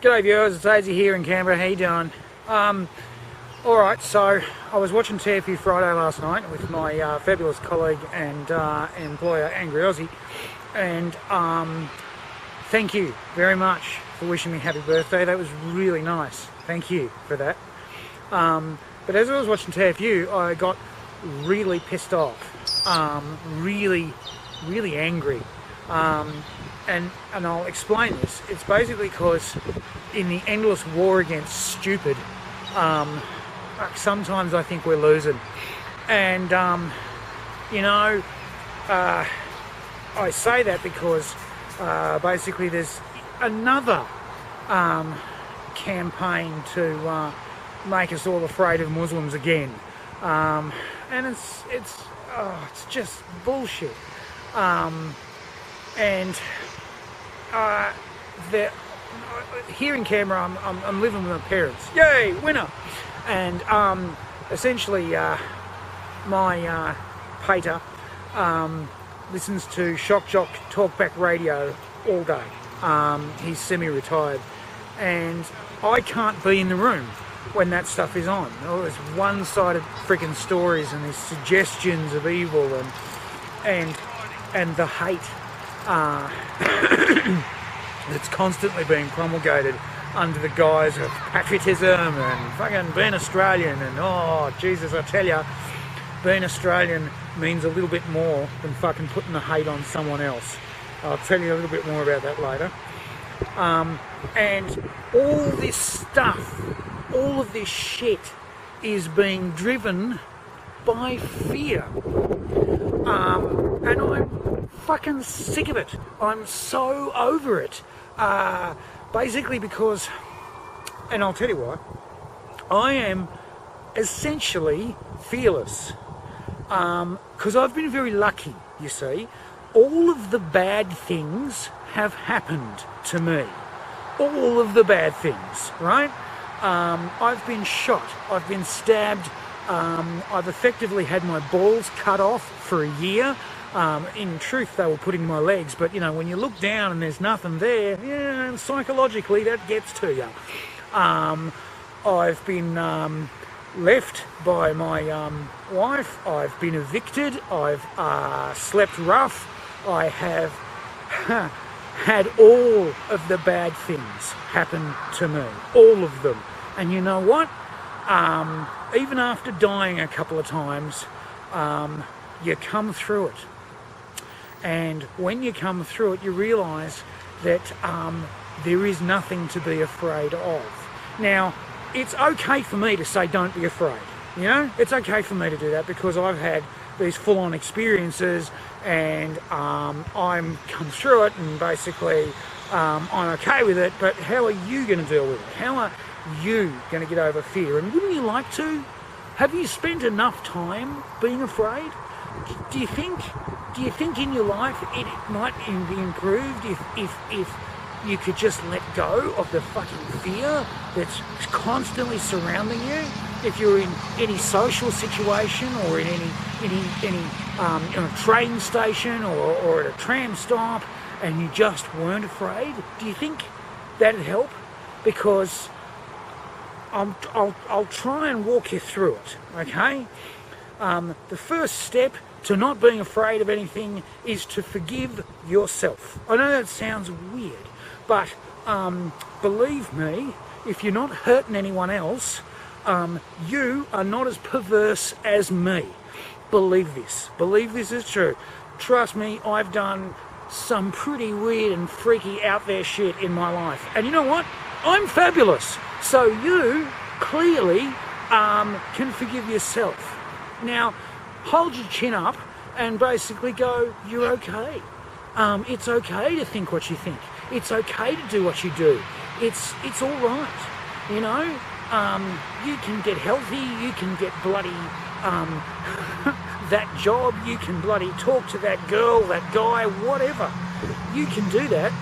G'day viewers, it's Daisy here in Canberra. How you doing? Alright, so I was watching TFU Friday last night with my fabulous colleague and employer Angry Aussie, and thank you very much for wishing me happy birthday. That was really nice. Thank you for that. But as I was watching TFU, I got really pissed off, really angry. And I'll explain this. It's basically because in the endless war against stupid, sometimes I think we're losing. And, I say that because basically there's another campaign to make us all afraid of Muslims again. And it's just bullshit. Here in Canberra, I'm living with my parents. Yay, winner! And essentially, my pater listens to Shock Jock Talkback Radio all day. He's semi-retired, and I can't be in the room when that stuff is on. Oh, there's one-sided freaking stories and these suggestions of evil and the hate that's constantly being promulgated under the guise of patriotism and fucking being Australian. And oh Jesus, I tell you, being Australian means a little bit more than fucking putting the hate on someone else. I'll tell you a little bit more about that later. And all this stuff, all of this shit is being driven by fear. And I'm fucking sick of it. I'm so over it. Basically because, and I'll tell you why, I am essentially fearless. Because I've been very lucky, you see. All of the bad things have happened to me. All of the bad things, right? I've been shot. I've been stabbed. I've effectively had my balls cut off for a year. In truth, they were put in my legs, but you know, when you look down and there's nothing there, yeah, psychologically that gets to you. I've been left by my wife. I've been evicted. I've slept rough. I have had all of the bad things happen to me. All of them. And you know what? Even after dying a couple of times, you come through it. And when you come through it, you realise that there is nothing to be afraid of. Now, it's okay for me to say don't be afraid. You know, it's okay for me to do that because I've had these full-on experiences and I'm come through it, and basically I'm okay with it. But how are you going to deal with it? How are you going to get over fear? And wouldn't you like to? Have you spent enough time being afraid? Do you think in your life it might be improved if you could just let go of the fucking fear that's constantly surrounding you? If you're in any social situation or in any in a train station or at a tram stop and you just weren't afraid, do you think that'd help? Because I'll try and walk you through it, okay? The first step to not being afraid of anything is to forgive yourself. I know that sounds weird, but believe me, if you're not hurting anyone else, you are not as perverse as me. Believe this. Believe this is true. Trust me, I've done some pretty weird and freaky out there shit in my life. And you know what? I'm fabulous. So you clearly can forgive yourself. Now, hold your chin up and basically go, you're okay. It's okay to think what you think. It's okay to do what you do. It's all right. You know, you can get healthy. You can get bloody that job. You can bloody talk to that girl, that guy, whatever. You can do that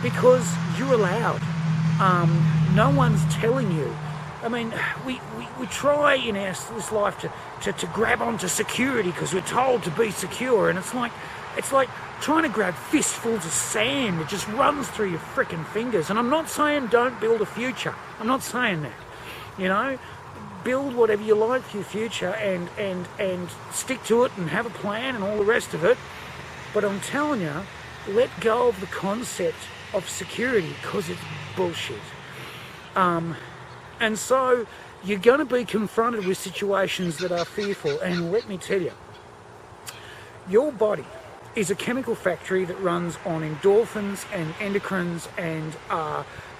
because you're allowed. No one's telling you. I mean, we try in this life to grab onto security because we're told to be secure, and it's like, It's like trying to grab fistfuls of sand that just runs through your frickin' fingers. And I'm not saying don't build a future. I'm not saying that. You know, build whatever you like for your future and stick to it and have a plan and all the rest of it. But I'm telling you, let go of the concept of security because it's bullshit. And so you're going to be confronted with situations that are fearful. And let me tell you, your body is a chemical factory that runs on endorphins and endocrines and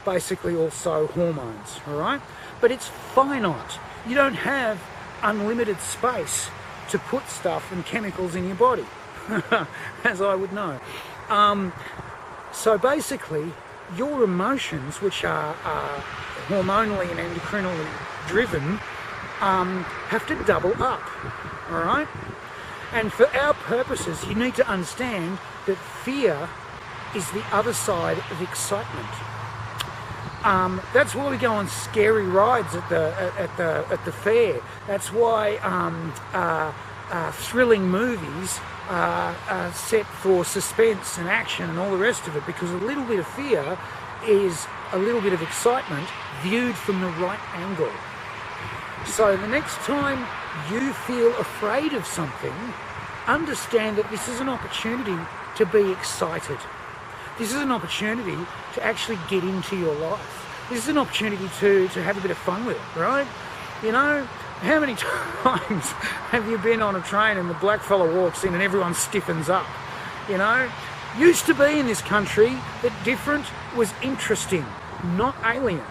basically also hormones, all right? But it's finite. You don't have unlimited space to put stuff and chemicals in your body, as I would know. So basically, your emotions, which are hormonally and endocrinally driven, have to double up, all right? And for our purposes, you need to understand that fear is the other side of excitement. That's why we go on scary rides at the fair. That's why thrilling movies are set for suspense and action and all the rest of it, because a little bit of fear is a little bit of excitement viewed from the right angle. So the next time you feel afraid of something, understand that this is an opportunity to be excited. This is an opportunity to actually get into your life. This is an opportunity to have a bit of fun with it, right? You know, how many times have you been on a train and the black fella walks in and everyone stiffens up? You know, used to be in this country that different was interesting, not alien.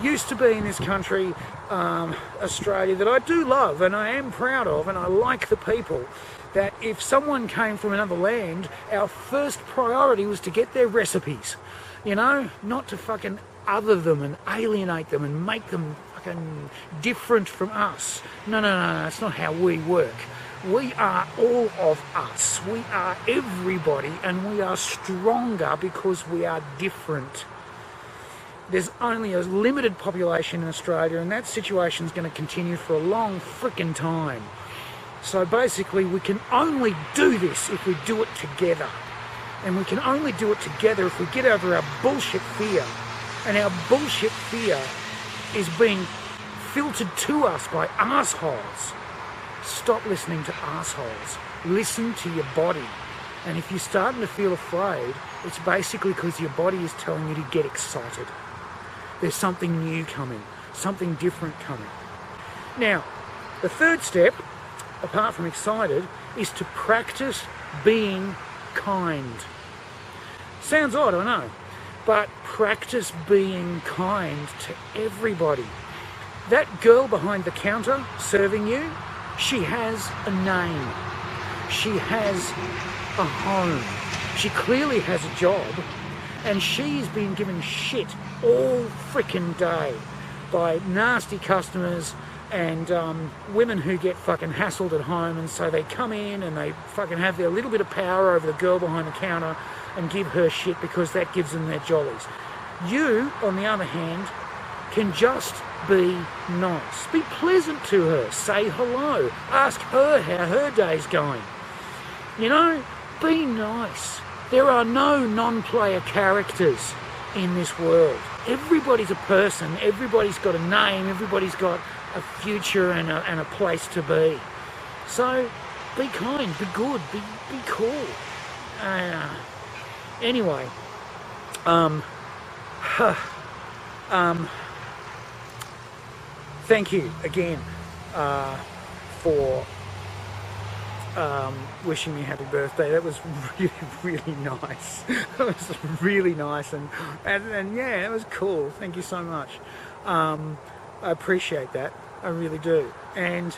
Used to be in this country, Australia, that I do love and I am proud of, and I like the people, that if someone came from another land, our first priority was to get their recipes, you know, not to fucking other them and alienate them and make them fucking different from us. No, that's not how we work. We are all of us. We are everybody, and we are stronger because we are different. There's only a limited population in Australia, and that situation is going to continue for a long frickin' time. So basically, we can only do this if we do it together. And we can only do it together if we get over our bullshit fear. And our bullshit fear is being filtered to us by assholes. Stop listening to assholes. Listen to your body. And if you're starting to feel afraid, it's basically because your body is telling you to get excited. There's something new coming, something different coming. Now, the third step, apart from excited, is to practice being kind. Sounds odd, I know, but practice being kind to everybody. That girl behind the counter serving you, she has a name. She has a home. She clearly has a job, and she's been given shit all frickin' day by nasty customers and women who get fucking hassled at home, and so they come in and they fucking have their little bit of power over the girl behind the counter and give her shit because that gives them their jollies. You, on the other hand, can just be nice. Be pleasant to her. Say hello. Ask her how her day's going. You know, be nice. There are no non-player characters in this world. Everybody's a person. Everybody's got a name. Everybody's got a future and a place to be. So be kind, be good, be cool. Anyway, thank you again for wishing me happy birthday. That was really, really nice. That was really nice, and yeah, it was cool. Thank you so much. I appreciate that. I really do. And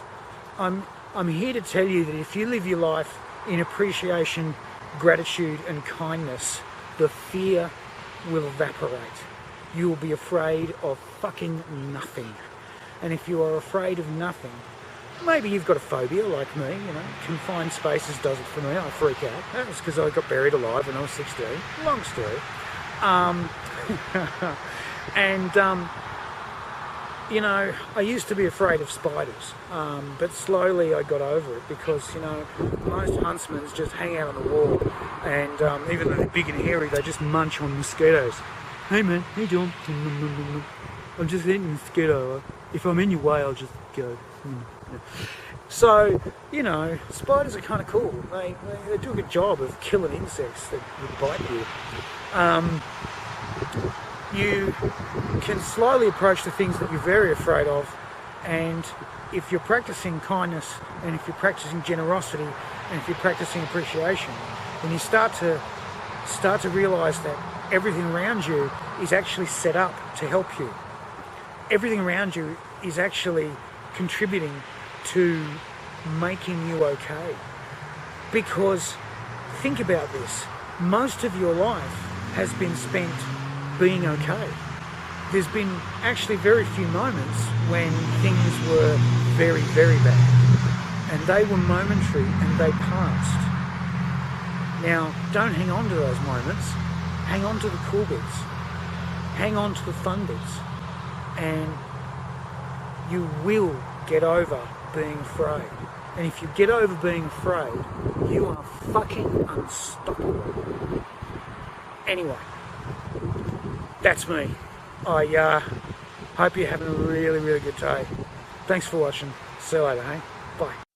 I'm here to tell you that if you live your life in appreciation, gratitude and kindness, the fear will evaporate. You will be afraid of fucking nothing. And if you are afraid of nothing, maybe you've got a phobia like me, you know, confined spaces does it for me. I freak out. That was because I got buried alive when I was 16. Long story. you know, I used to be afraid of spiders, but slowly I got over it because, you know, most huntsmen just hang out on the wall, and even though they're big and hairy, they just munch on mosquitoes. Hey man, how you doing? I'm just eating a mosquito. If I'm in your way, I'll just go. So, you know, spiders are kind of cool. They do a good job of killing insects that would bite you. You can slowly approach the things that you're very afraid of, and if you're practicing kindness, and if you're practicing generosity, and if you're practicing appreciation, then you start to realize that everything around you is actually set up to help you. Everything around you is actually contributing to making you okay. Because think about this, most of your life has been spent being okay. There's been actually very few moments when things were very, very bad, and they were momentary and they passed. Now, don't hang on to those moments, hang on to the cool bits, hang on to the fun bits, and you will get over being afraid. And if you get over being afraid, you are fucking unstoppable. Anyway, that's me. I hope you're having a really, really good day. Thanks for watching. See you later, hey? Bye.